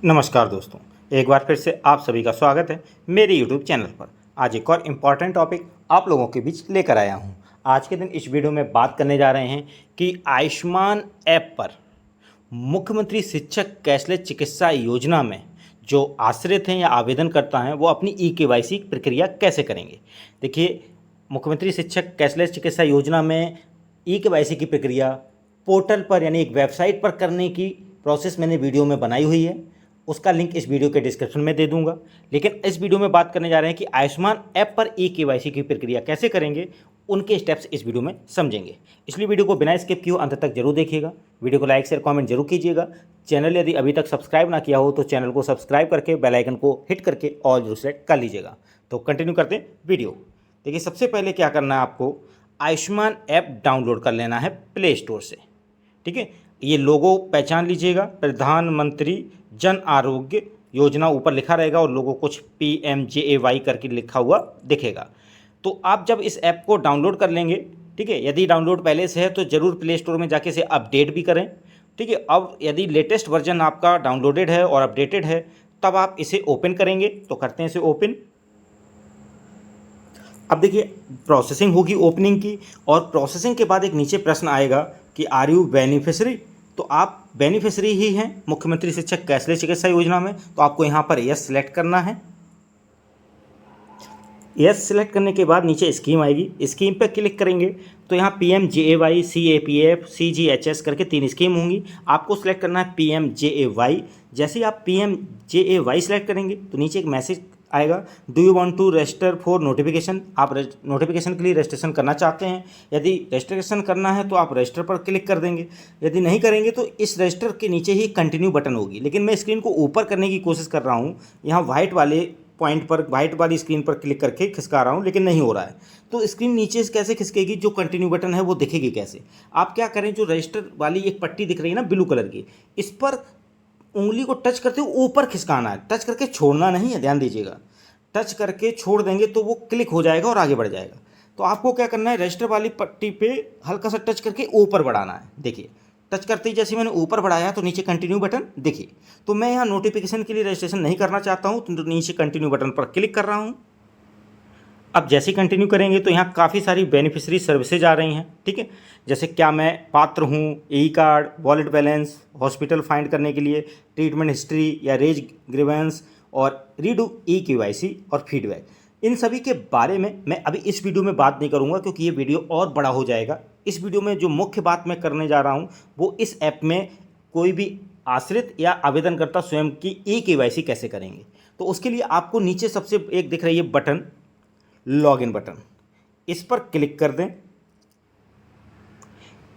नमस्कार दोस्तों, एक बार फिर से आप सभी का स्वागत है मेरे यूट्यूब चैनल पर। आज एक और इम्पॉर्टेंट टॉपिक आप लोगों के बीच लेकर आया हूं। आज के दिन इस वीडियो में बात करने जा रहे हैं कि आयुष्मान ऐप पर मुख्यमंत्री शिक्षक कैशलेस चिकित्सा योजना में जो आश्रित हैं या आवेदन करता हैं वो अपनी ई-केवाईसी प्रक्रिया कैसे करेंगे। देखिए, मुख्यमंत्री शिक्षक कैशलेस चिकित्सा योजना में ई-केवाईसी की प्रक्रिया पोर्टल पर यानी एक वेबसाइट पर करने की प्रोसेस मैंने वीडियो में बनाई हुई है। उसका लिंक इस वीडियो के डिस्क्रिप्शन में दे दूंगा। लेकिन इस वीडियो में बात करने जा रहे हैं कि आयुष्मान ऐप पर ई-केवाईसी की प्रक्रिया कैसे करेंगे, उनके स्टेप्स इस वीडियो में समझेंगे। इसलिए वीडियो को बिना स्किप किए अंत तक जरूर देखिएगा। वीडियो को लाइक शेयर कमेंट जरूर कीजिएगा। चैनल यदि अभी तक सब्सक्राइब ना किया हो तो चैनल को सब्सक्राइब करके बेल आइकन को हिट करके ऑल जरूर सेलेक्ट कर लीजिएगा। तो कंटिन्यू करते हैं वीडियो। देखिए, सबसे पहले क्या करना है, आपको आयुष्मान ऐप डाउनलोड कर लेना है प्ले स्टोर से। ठीक है, ये लोगो पहचान लीजिएगा, प्रधानमंत्री जन आरोग्य योजना ऊपर लिखा रहेगा और लोगो कुछ PMJAY करके लिखा हुआ दिखेगा। तो आप जब इस ऐप को डाउनलोड कर लेंगे, ठीक है, यदि डाउनलोड पहले से है तो ज़रूर प्ले स्टोर में जाके इसे अपडेट भी करें। ठीक है, अब यदि लेटेस्ट वर्जन आपका डाउनलोडेड है और अपडेटेड है तब आप इसे ओपन करेंगे। तो करते हैं इसे ओपन। अब देखिए, प्रोसेसिंग होगी ओपनिंग की, और प्रोसेसिंग के बाद एक नीचे प्रश्न आएगा कि आर यू बेनिफिशरी। तो आप बेनिफिशरी ही हैं मुख्यमंत्री शिक्षक कैशलेस चिकित्सा योजना में, तो आपको यहाँ पर यस सिलेक्ट करना है। यस सिलेक्ट करने के बाद नीचे स्कीम आएगी, स्कीम पर क्लिक करेंगे तो यहाँ PMJAY, CAPF, CGHS करके 3 स्कीम होंगी। आपको सिलेक्ट करना है PMJAY। जैसे ही आप PMJAY सिलेक्ट करेंगे तो नीचे एक मैसेज आएगा, do you want to register for notification. आप नोटिफिकेशन के लिए रजिस्ट्रेशन करना चाहते हैं। यदि रजिस्ट्रेशन करना है तो आप रजिस्टर पर क्लिक कर देंगे। यदि नहीं करेंगे तो इस रजिस्टर के नीचे ही कंटिन्यू बटन होगी। लेकिन मैं स्क्रीन को ऊपर करने की कोशिश कर रहा हूँ, यहाँ वाइट वाले पॉइंट पर, वाइट वाली स्क्रीन पर क्लिक करके खिसका रहा हूँ, लेकिन नहीं हो रहा है। तो स्क्रीन नीचे से कैसे खिसकेगी, जो कंटिन्यू बटन है वो दिखेगी कैसे। आप क्या करें, जो रजिस्टर वाली एक पट्टी दिख रही है ना ब्लू कलर की, इस पर उंगली को टच करते हुए ऊपर खिसकाना है, टच करके छोड़ना नहीं है, ध्यान दीजिएगा। टच करके छोड़ देंगे तो वो क्लिक हो जाएगा और आगे बढ़ जाएगा। तो आपको क्या करना है, रजिस्टर वाली पट्टी पे हल्का सा टच करके ऊपर बढ़ाना है। देखिए, टच करते ही जैसे मैंने ऊपर बढ़ाया तो नीचे कंटिन्यू बटन देखिए। तो मैं यहाँ नोटिफिकेशन के लिए रजिस्ट्रेशन नहीं करना चाहता हूँ तो नीचे कंटिन्यू बटन पर क्लिक कर रहा हूँ। अब जैसे ही कंटिन्यू करेंगे तो यहाँ काफ़ी सारी बेनिफिशियरी सर्विसेज आ रही हैं। ठीक है, जैसे क्या मैं पात्र हूँ, e card, wallet balance, hospital find करने के लिए, ट्रीटमेंट हिस्ट्री या रेज ग्रीवेंस, और रीडू ई-केवाईसी और फीडबैक। इन सभी के बारे में मैं अभी इस वीडियो में बात नहीं करूंगा क्योंकि ये वीडियो और बड़ा हो जाएगा। इस वीडियो में जो मुख्य बात मैं करने जा रहा हूं वो इस ऐप में कोई भी आश्रित या आवेदनकर्ता स्वयं की ई-केवाईसी कैसे करेंगे। तो उसके लिए आपको नीचे सबसे एक दिख रही है बटन, लॉगिन बटन, इस पर क्लिक कर दें।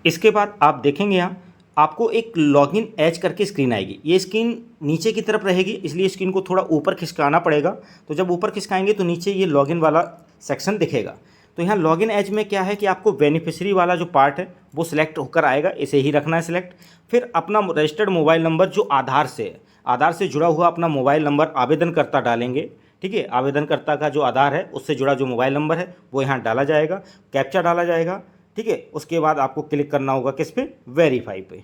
इसके बाद आप देखेंगे यहाँ आपको एक लॉगिन एज करके स्क्रीन आएगी। ये स्क्रीन नीचे की तरफ रहेगी, इसलिए स्क्रीन को थोड़ा ऊपर खिसकाना पड़ेगा। तो जब ऊपर खिसकाएंगे तो नीचे ये लॉगिन वाला सेक्शन दिखेगा। तो यहाँ लॉगिन एज में क्या है कि आपको बेनिफिशियरी वाला जो पार्ट है वो सिलेक्ट होकर आएगा, इसे ही रखना है सिलेक्ट। फिर अपना रजिस्टर्ड मोबाइल नंबर जो आधार से है, आधार से जुड़ा हुआ अपना मोबाइल नंबर आवेदनकर्ता डालेंगे। ठीक है, आवेदनकर्ता का जो आधार है उससे जुड़ा जो मोबाइल नंबर है वो यहाँ डाला जाएगा, कैप्चा डाला जाएगा। ठीक है, उसके बाद आपको क्लिक करना होगा किस पे, वेरीफाई पे।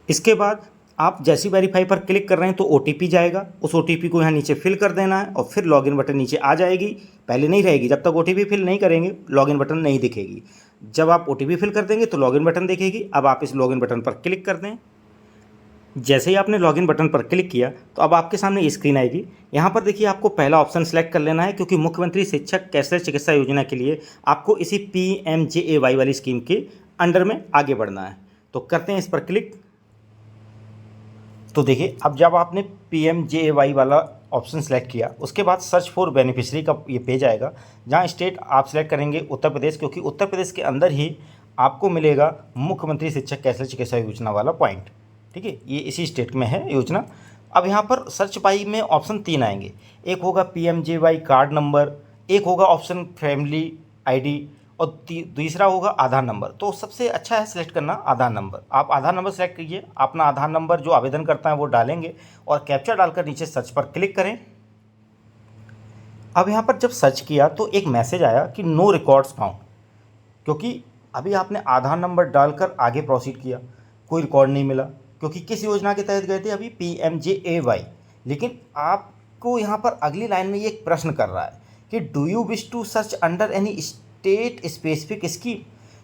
इसके बाद आप जैसी वेरीफाई पर क्लिक कर रहे हैं तो OTP जाएगा, उस OTP को यहाँ नीचे फिल कर देना है और फिर लॉगिन बटन नीचे आ जाएगी। पहले नहीं रहेगी, जब तक OTP फिल नहीं करेंगे लॉगिन बटन नहीं दिखेगी। जब आप OTP फिल कर देंगे तो लॉगिन बटन दिखेगी। अब आप इस लॉगिन बटन पर क्लिक कर दें। जैसे ही आपने लॉगिन बटन पर क्लिक किया तो अब आपके सामने स्क्रीन आएगी। यहाँ पर देखिए, आपको पहला ऑप्शन सेलेक्ट कर लेना है क्योंकि मुख्यमंत्री शिक्षक कैशलेस चिकित्सा योजना के लिए आपको इसी PMJAY वाली स्कीम के अंडर में आगे बढ़ना है। तो करते हैं इस पर क्लिक। तो देखिए, अब जब आपने PMJAY वाला ऑप्शन सेलेक्ट किया उसके बाद सर्च फॉर बेनिफिशियरी का ये पेज आएगा, जहाँ स्टेट आप सेलेक्ट करेंगे उत्तर प्रदेश, क्योंकि उत्तर प्रदेश के अंदर ही आपको मिलेगा मुख्यमंत्री शिक्षक कैशलेस चिकित्सा योजना वाला पॉइंट। ठीक है, ये इसी स्टेट में है योजना। अब यहाँ पर सर्च पाई में ऑप्शन 3 आएंगे, एक होगा PMJAY कार्ड नंबर, एक होगा ऑप्शन फैमिली ID और दूसरा होगा आधार नंबर। तो सबसे अच्छा है सिलेक्ट करना आधार नंबर। आप आधार नंबर सेलेक्ट कीजिए, अपना आधार नंबर जो आवेदन करता है वो डालेंगे और कैप्चा डालकर नीचे सर्च पर क्लिक करें। अब यहाँ पर जब सर्च किया तो एक मैसेज आया कि नो रिकॉर्ड्स फाउंड, क्योंकि अभी आपने आधार नंबर डालकर आगे प्रोसीड किया, कोई रिकॉर्ड नहीं मिला। क्योंकि किस योजना के तहत गए थे अभी, PMJAY। लेकिन आपको यहाँ पर अगली लाइन में ये एक प्रश्न कर रहा है कि do you wish to search under any state specific scheme,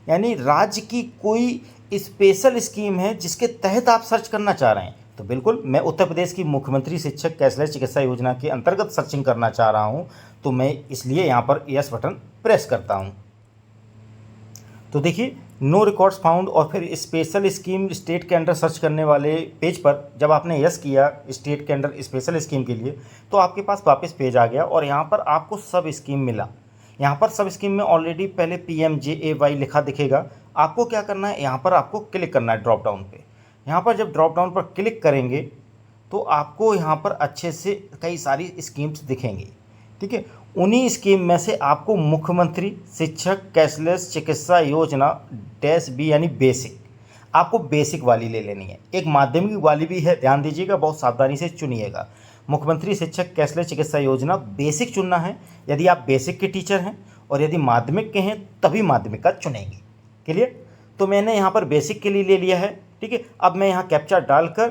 यानी राज्य की कोई स्पेशल स्कीम है जिसके तहत आप सर्च करना चाह रहे हैं। तो बिल्कुल, मैं उत्तर प्रदेश की मुख्यमंत्री शिक्षक कैशलेस चिकित्सा योजना के अंतर्गत सर्चिंग करना चाह रहा हूं, तो मैं इसलिए यहां पर यस बटन प्रेस करता हूं। तो देखिए, नो रिकॉर्ड्स फाउंड और फिर स्पेशल स्कीम स्टेट के अंडर सर्च करने वाले पेज पर जब आपने यस किया स्टेट के अंडर स्पेशल स्कीम के लिए, तो आपके पास वापस पेज आ गया और यहाँ पर आपको सब स्कीम मिला। यहाँ पर सब स्कीम में ऑलरेडी पहले PMJAY लिखा दिखेगा। आपको क्या करना है, यहाँ पर आपको क्लिक करना है ड्रॉप डाउन पे। यहाँ पर जब ड्रॉप डाउन पर क्लिक करेंगे तो आपको यहाँ पर अच्छे से कई सारी स्कीम्स दिखेंगी, ठीक है। उन्हीं स्कीम में से आपको मुख्यमंत्री शिक्षक कैशलेस चिकित्सा योजना -B यानी बेसिक, आपको बेसिक वाली ले लेनी है। एक माध्यमिक वाली भी है, ध्यान दीजिएगा, बहुत सावधानी से चुनिएगा। मुख्यमंत्री शिक्षक कैशलेस चिकित्सा योजना बेसिक चुनना है यदि आप बेसिक के टीचर हैं, और यदि माध्यमिक के हैं तभी माध्यमिक का चुनेंगे। क्लियर? तो मैंने यहाँ पर बेसिक के लिए ले लिया है, ठीक है। अब मैं यहाँ कैप्चा डालकर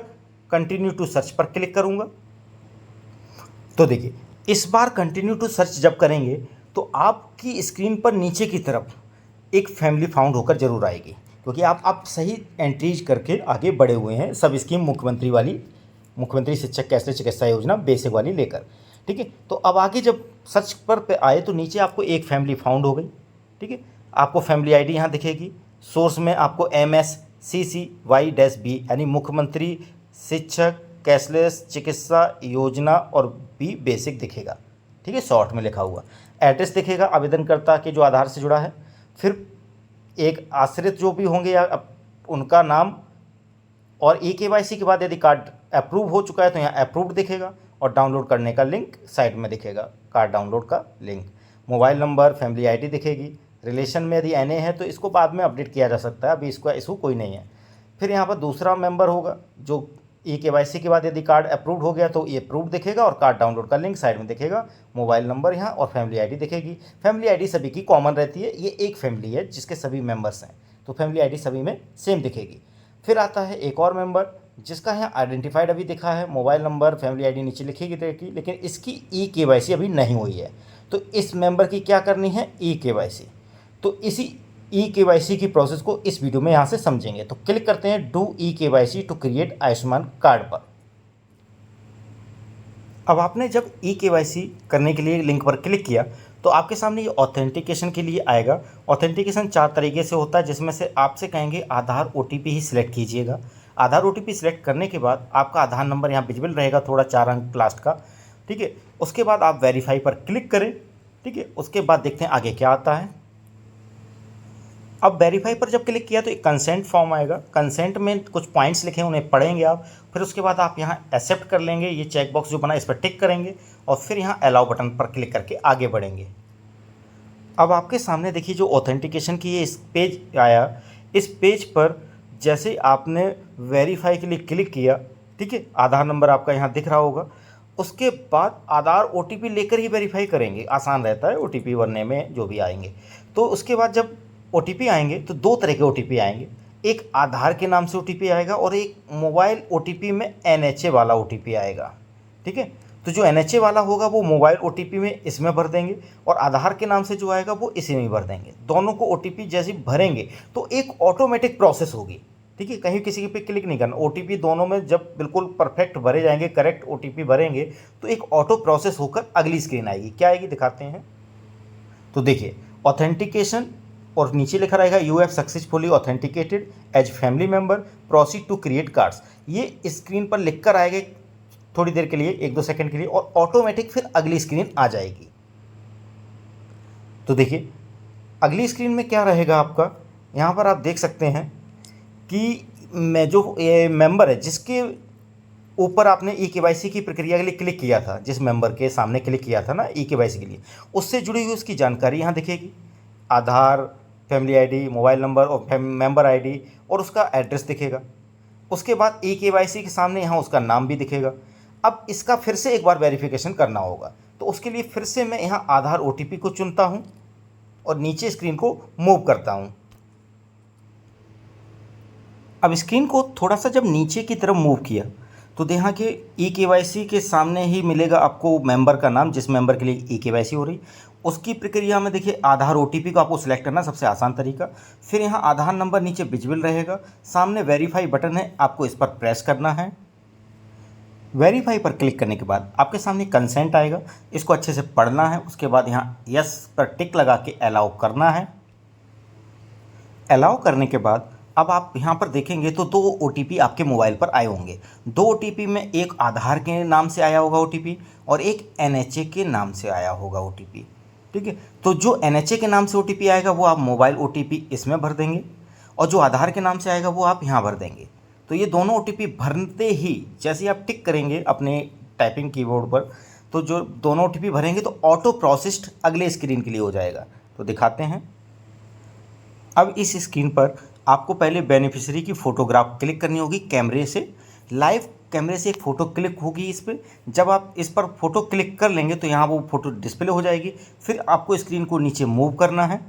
कंटिन्यू टू सर्च पर क्लिक करूँगा। तो देखिए, इस बार कंटिन्यू टू सर्च जब करेंगे तो आपकी स्क्रीन पर नीचे की तरफ एक फैमिली फाउंड होकर जरूर आएगी, क्योंकि आप सही एंट्रीज करके आगे बढ़े हुए हैं सब स्कीम मुख्यमंत्री वाली, मुख्यमंत्री शिक्षक कैशलेस चिकित्सा योजना बेसिक वाली लेकर, ठीक है। तो अब आगे जब सर्च पर पे आए तो नीचे आपको एक फैमिली फाउंड हो गई, ठीक है। आपको फैमिली आईडी यहाँ दिखेगी। सोर्स में आपको MSCCY-B यानी मुख्यमंत्री शिक्षक कैशलेस चिकित्सा योजना और बी बेसिक दिखेगा, ठीक है, शॉर्ट में लिखा हुआ। एड्रेस दिखेगा आवेदनकर्ता के जो आधार से जुड़ा है, फिर एक आश्रित जो भी होंगे या उनका नाम, और KYC के बाद यदि कार्ड अप्रूव हो चुका है तो यहाँ अप्रूव्ड दिखेगा, और डाउनलोड करने का लिंक साइड में दिखेगा, कार्ड डाउनलोड का link. Mobile number, family ID दिखेगी। रिलेशन में यदि NA है तो इसको बाद में अपडेट किया जा सकता है, अभी इसका इशू कोई नहीं है। फिर यहाँ पर दूसरा मेंबर होगा जो KYC के बाद यदि कार्ड अप्रूव्ड हो गया तो ये अप्रूव्ड दिखेगा, और कार्ड डाउनलोड का लिंक साइड में दिखेगा। मोबाइल नंबर यहाँ और फैमिली आईडी दिखेगी। फैमिली आईडी सभी की कॉमन रहती है, ये एक फैमिली है जिसके सभी मेंबर्स हैं, तो फैमिली आईडी सभी में सेम दिखेगी। फिर आता है एक और मेंबर जिसका यहाँ आइडेंटिफाइड अभी दिखा है, मोबाइल नंबर फैमिली आईडी नीचे लिखेगी देखिए, लेकिन इसकी KYC अभी नहीं हुई है। तो इस मेंबर की क्या करनी है, KYC। तो इसी KYC की प्रोसेस को इस वीडियो में यहाँ से समझेंगे। तो क्लिक करते हैं do KYC to create Ayushman card पर। अब आपने जब KYC करने के लिए लिंक पर क्लिक किया तो आपके सामने ये ऑथेंटिकेशन के लिए आएगा। ऑथेंटिकेशन 4 तरीके से होता है, जिसमें से आपसे कहेंगे आधार OTP ही सिलेक्ट कीजिएगा। आधार OTP सिलेक्ट करने के बाद आपका आधार नंबर यहाँ विजिबल रहेगा, थोड़ा 4 अंक लास्ट का, ठीक है। उसके बाद आप वेरीफाई पर क्लिक करें, ठीक है। उसके बाद देखते हैं आगे क्या आता है। अब वेरीफाई पर जब क्लिक किया तो एक कंसेंट फॉर्म आएगा। कंसेंट में कुछ पॉइंट्स लिखे हैं, उन्हें पढ़ेंगे आप। फिर उसके बाद आप यहाँ एक्सेप्ट कर लेंगे, ये चेक बॉक्स जो बना इस पर टिक करेंगे, और फिर यहाँ अलाउ बटन पर क्लिक करके आगे बढ़ेंगे। अब आपके सामने देखिए जो ऑथेंटिकेशन की ये इस पेज आया, इस पेज पर जैसे आपने वेरीफाई के लिए क्लिक किया, ठीक है, आधार नंबर आपका यहाँ दिख रहा होगा। उसके बाद आधार OTP लेकर ही वेरीफाई करेंगे, आसान रहता है OTP भरने में जो भी आएंगे। तो उसके बाद जब OTP आएंगे तो 2 तरह के OTP आएंगे, एक आधार के नाम से OTP आएगा और एक मोबाइल OTP में NHA वाला OTP आएगा, ठीक है। तो जो NHA वाला होगा वो मोबाइल OTP में इसमें भर देंगे, और आधार के नाम से जो आएगा वो इसी में भर देंगे। दोनों को OTP जैसे भरेंगे तो एक ऑटोमेटिक प्रोसेस होगी, ठीक है, कहीं किसी पे क्लिक नहीं करना। OTP दोनों में जब बिल्कुल परफेक्ट भरे जाएंगे, करेक्ट OTP भरेंगे, तो एक ऑटो प्रोसेस होकर अगली स्क्रीन आएगी। क्या आएगी दिखाते हैं। तो देखिए ऑथेंटिकेशन, और नीचे लिखा रहेगा you have successfully authenticated as family member, proceed to create cards. ये स्क्रीन पर लिख कर आएगा थोड़ी देर के लिए, 1-2 सेकंड के लिए, और ऑटोमेटिक फिर अगली स्क्रीन आ जाएगी। तो देखिए अगली स्क्रीन में क्या रहेगा आपका, यहाँ पर आप देख सकते हैं कि मैं जो ये मेंबर है जिसके ऊपर आपने KYC की प्रक्रिया के लिए क्लिक किया था, जिस मेंबर के सामने क्लिक किया था ना KYC के लिए, उससे जुड़ी हुई उसकी जानकारी यहाँ दिखेगी। आधार, फैमिली आईडी, मोबाइल नंबर और मेंबर आईडी, और उसका एड्रेस दिखेगा। उसके बाद KYC के सामने यहाँ उसका नाम भी दिखेगा। अब इसका फिर से एक बार वेरिफिकेशन करना होगा, तो उसके लिए फिर से मैं यहाँ आधार OTP को चुनता हूँ और नीचे स्क्रीन को मूव करता हूँ। अब स्क्रीन को थोड़ा सा जब नीचे की तरफ मूव किया तो देखा कि eKYC के सामने ही मिलेगा आपको मेंबर का नाम, जिस मेंबर के लिए eKYC हो रही। उसकी प्रक्रिया में देखिए आधार OTP को आपको सिलेक्ट करना सबसे आसान तरीका। फिर यहाँ आधार नंबर नीचे विजिबल रहेगा, सामने वेरीफाई बटन है, आपको इस पर प्रेस करना है। वेरीफाई पर क्लिक करने के बाद आपके सामने कंसेंट आएगा, इसको अच्छे से पढ़ना है। उसके बाद यहाँ यस पर टिक लगा के अलाउ करना है। अलाउ करने के बाद अब आप यहाँ पर देखेंगे तो 2 OTP आपके मोबाइल पर आए होंगे। 2 OTP में एक आधार के नाम से आया होगा OTP और एक NHA के नाम से आया होगा OTP। ठीक है, तो जो NHA के नाम से OTP आएगा वो आप मोबाइल OTP इसमें भर देंगे और जो आधार के नाम से आएगा वो आप यहाँ भर देंगे। तो ये दोनों OTP भरते ही जैसे ही आप टिक करेंगे अपने टाइपिंग कीबोर्ड पर, तो जो दोनों OTP भरेंगे तो ऑटो प्रोसेस्ड अगले स्क्रीन के लिए हो जाएगा। तो दिखाते हैं। अब इस स्क्रीन पर आपको पहले बेनिफिशियरी की फ़ोटोग्राफ क्लिक करनी होगी कैमरे से। लाइव कैमरे से एक फ़ोटो क्लिक होगी इस पर। जब आप इस पर फ़ोटो क्लिक कर लेंगे तो यहाँ वो फ़ोटो डिस्प्ले हो जाएगी। फिर आपको स्क्रीन को नीचे मूव करना है।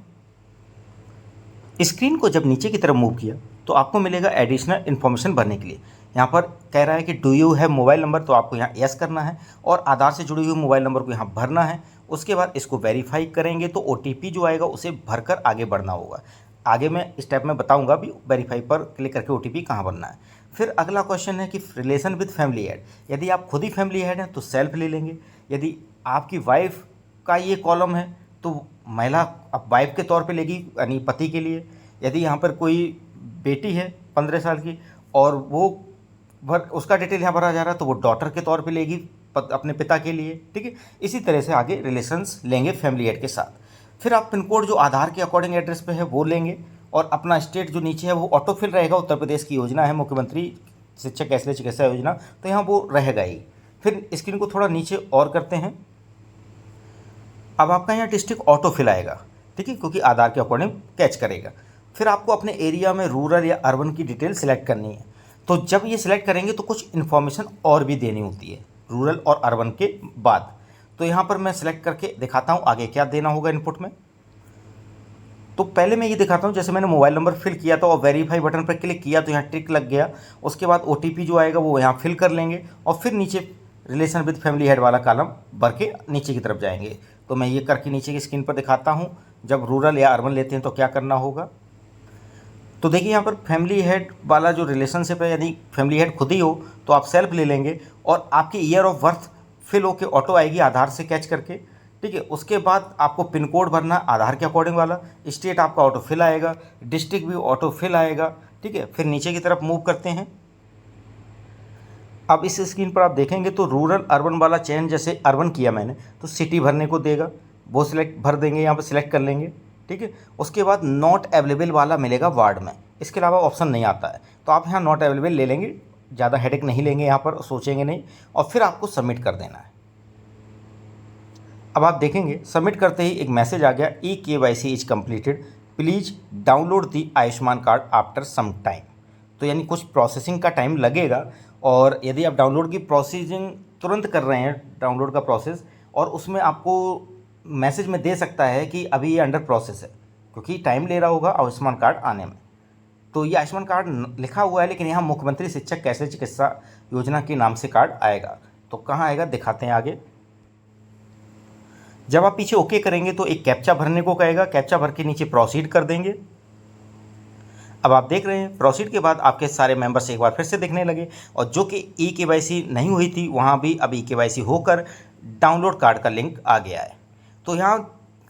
स्क्रीन को जब नीचे की तरफ मूव किया तो आपको मिलेगा एडिशनल इन्फॉर्मेशन भरने के लिए। यहाँ पर कह रहा है कि do you have mobile number, तो आपको यहाँ यस करना है और आधार से जुड़ी हुई मोबाइल नंबर को यहाँ भरना है। उसके बाद इसको वेरीफाई करेंगे तो OTP जो आएगा उसे भरकर आगे बढ़ना होगा। आगे मैं स्टेप में बताऊंगा भी वेरीफाई पर क्लिक करके OTP कहाँ भरना है। फिर अगला क्वेश्चन है कि रिलेशन विद फैमिली हेड। यदि आप खुद ही फैमिली हेड हैं तो सेल्फ ले लेंगे। यदि आपकी वाइफ का ये कॉलम है तो महिला अब वाइफ के तौर पे लेगी, यानी पति के लिए। यदि यहाँ पर कोई बेटी है 15 साल की और वो उसका डिटेल यहाँ भरा जा रहा है तो वो डॉटर के तौर पे लेगी अपने पिता के लिए। ठीक है, इसी तरह से आगे रिलेशंस लेंगे फैमिली हेड के साथ। फिर आप पिन कोड जो आधार के अकॉर्डिंग एड्रेस पे है वो लेंगे और अपना स्टेट जो नीचे है वो ऑटोफिल रहेगा। उत्तर प्रदेश की योजना है मुख्यमंत्री शिक्षा कैशलेस चिकित्सा योजना, तो यहाँ वो रहेगा ही। फिर स्क्रीन को थोड़ा नीचे और करते हैं। अब आपका यहाँ डिस्ट्रिक्ट ऑटोफिल आएगा, ठीक है, क्योंकि आधार के अकॉर्डिंग कैच करेगा। फिर आपको अपने एरिया में रूरल या अर्बन की डिटेल सिलेक्ट करनी है। तो जब ये सिलेक्ट करेंगे तो कुछ इन्फॉर्मेशन और भी देनी होती है रूरल और अर्बन के बाद। तो यहाँ पर मैं सिलेक्ट करके दिखाता हूँ आगे क्या देना होगा इनपुट में। तो पहले मैं ये दिखाता हूँ, जैसे मैंने मोबाइल नंबर फिल किया था और वेरीफाई बटन पर क्लिक किया तो यहाँ टिक लग गया। उसके बाद OTP जो आएगा वो यहाँ फिल कर लेंगे और फिर नीचे रिलेशन विद फैमिली हेड वाला कॉलम भर के नीचे की तरफ जाएंगे। तो मैं ये करके नीचे की स्क्रीन पर दिखाता हूँ जब रूरल या अर्बन लेते हैं तो क्या करना होगा। तो देखिए यहाँ पर फैमिली हेड वाला जो रिलेशनशिप है, यदि फैमिली हेड खुद ही हो तो आप सेल्फ ले लेंगे और आपकी ईयर ऑफ बर्थ फिल होके ऑटो आएगी आधार से कैच करके। ठीक है, उसके बाद आपको पिन कोड भरना आधार के अकॉर्डिंग वाला, स्टेट आपका ऑटो फिल आएगा, डिस्ट्रिक्ट भी ऑटो फिल आएगा। ठीक है, फिर नीचे की तरफ मूव करते हैं। अब इस स्क्रीन पर आप देखेंगे तो रूरल अर्बन वाला चयन, जैसे अर्बन किया मैंने तो सिटी भरने को देगा, वो सिलेक्ट भर देंगे, यहाँ पर सिलेक्ट कर लेंगे। ठीक है, उसके बाद नॉट अवेलेबल वाला मिलेगा वार्ड में, इसके अलावा ऑप्शन नहीं आता है तो आप यहाँ नॉट अवेलेबल ले लेंगे, ज़्यादा हेडेक नहीं लेंगे, यहाँ पर सोचेंगे नहीं और फिर आपको सबमिट कर देना है। अब आप देखेंगे सबमिट करते ही एक मैसेज आ गया, eKYC is completed, please download the Ayushman card after some time. तो यानी कुछ प्रोसेसिंग का टाइम लगेगा और यदि आप डाउनलोड की प्रोसेसिंग तुरंत कर रहे हैं डाउनलोड का प्रोसेस, और उसमें आपको मैसेज में दे सकता है कि अभी ये अंडर प्रोसेस है, क्योंकि टाइम ले रहा होगा आयुष्मान कार्ड आने में। तो ये आयुष्मान कार्ड लिखा हुआ है लेकिन यहाँ मुख्यमंत्री शिक्षा कैशलेस चिकित्सा योजना के नाम से कार्ड आएगा। तो कहाँ आएगा दिखाते हैं आगे। जब आप पीछे ओके करेंगे तो एक कैप्चा भरने को कहेगा, कैप्चा भर के नीचे प्रोसीड कर देंगे। अब आप देख रहे हैं प्रोसीड के बाद आपके सारे मेंबर्स एक बार फिर से दिखने लगे और जो कि eKYC नहीं हुई थी वहाँ भी अब eKYC होकर डाउनलोड कार्ड का लिंक आ गया है। तो यहाँ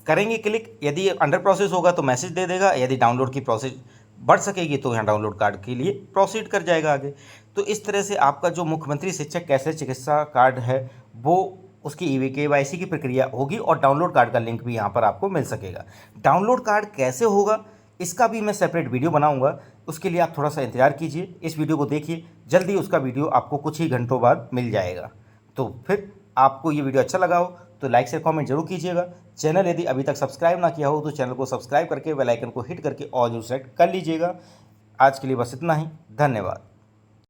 करेंगे क्लिक, यदि अंडर प्रोसेस होगा तो मैसेज दे देगा, यदि डाउनलोड की प्रोसेस बढ़ सकेगी तो यहाँ डाउनलोड कार्ड के लिए प्रोसीड कर जाएगा आगे। तो इस तरह से आपका जो मुख्यमंत्री शिक्षक कैशलेस चिकित्सा कार्ड है वो उसकी eKYC की प्रक्रिया होगी और डाउनलोड कार्ड का लिंक भी यहाँ पर आपको मिल सकेगा। डाउनलोड कार्ड कैसे होगा इसका भी मैं सेपरेट वीडियो बनाऊंगा, उसके लिए आप थोड़ा सा इंतजार कीजिए। इस वीडियो को देखिए, जल्दी उसका वीडियो आपको कुछ ही घंटों बाद मिल जाएगा। तो फिर आपको ये वीडियो अच्छा लगा हो तो लाइक से कमेंट जरूर कीजिएगा। चैनल यदि अभी तक सब्सक्राइब ना किया हो तो चैनल को सब्सक्राइब करके बेल आइकन को हिट करके ऑल जरूर सेलेक्ट कर लीजिएगा। आज के लिए बस इतना ही, धन्यवाद।